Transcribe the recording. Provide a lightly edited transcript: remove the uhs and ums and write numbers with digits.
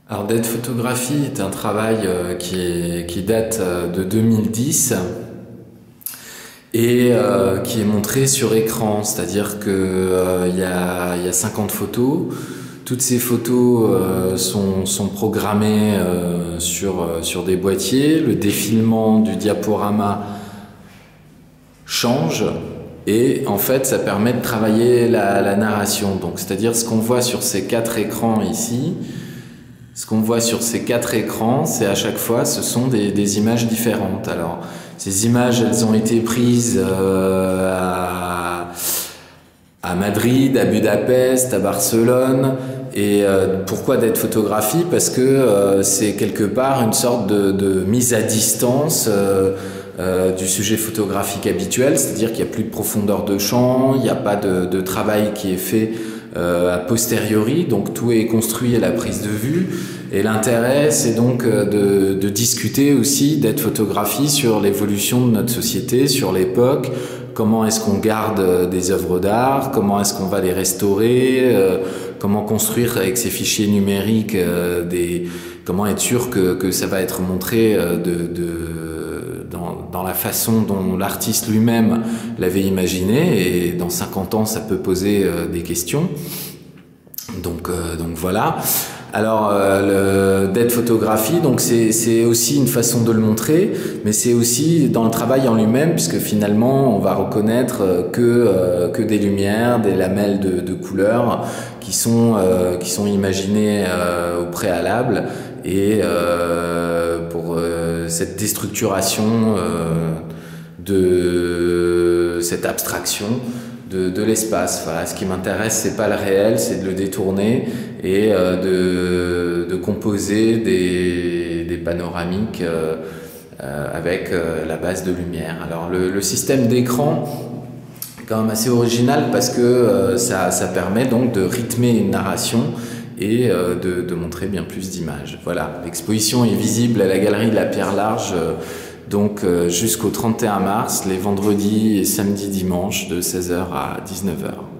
Alors, Dead Photographie est un travail qui date de 2010 et qui est montré sur écran, c'est-à-dire que il y a 50 photos. Toutes ces photos sont programmées sur des boîtiers. Le défilement du diaporama change et en fait ça permet de travailler la narration. Donc, c'est-à-dire ce qu'on voit sur ces 4 écrans ici. Ce qu'on voit sur ces 4 écrans, c'est à chaque fois, ce sont des images différentes. Alors, ces images, elles ont été prises à Madrid, à Budapest, à Barcelone. Et pourquoi Dead Photographie? Parce que c'est quelque part une sorte de mise à distance du sujet photographique habituel, c'est-à-dire qu'il n'y a plus de profondeur de champ, il n'y a pas de travail qui est fait a posteriori, donc tout est construit à la prise de vue. Et l'intérêt, c'est donc de discuter aussi, Dead Photographie, sur l'évolution de notre société, sur l'époque, comment est-ce qu'on garde des œuvres d'art, comment est-ce qu'on va les restaurer, comment construire avec ces fichiers numériques, comment être sûr que ça va être montré dans la façon dont l'artiste lui-même l'avait imaginé, et dans 50 ans ça peut poser des questions. Donc voilà. Alors le Dead Photographie, donc c'est aussi une façon de le montrer, mais c'est aussi dans le travail en lui-même, puisque finalement on va reconnaître que des lumières, des lamelles de couleurs qui sont imaginées au préalable, et pour cette déstructuration de cette abstraction de l'espace. Voilà, ce qui m'intéresse, c'est pas le réel, c'est de le détourner et de composer des panoramiques avec la base de lumière. Alors le système d'écran est quand même assez original, parce que ça permet donc de rythmer une narration et de montrer bien plus d'images. Voilà, l'exposition est visible à la galerie de la Pierre Large donc jusqu'au 31 mars, les vendredis et samedis dimanches de 16h à 19h.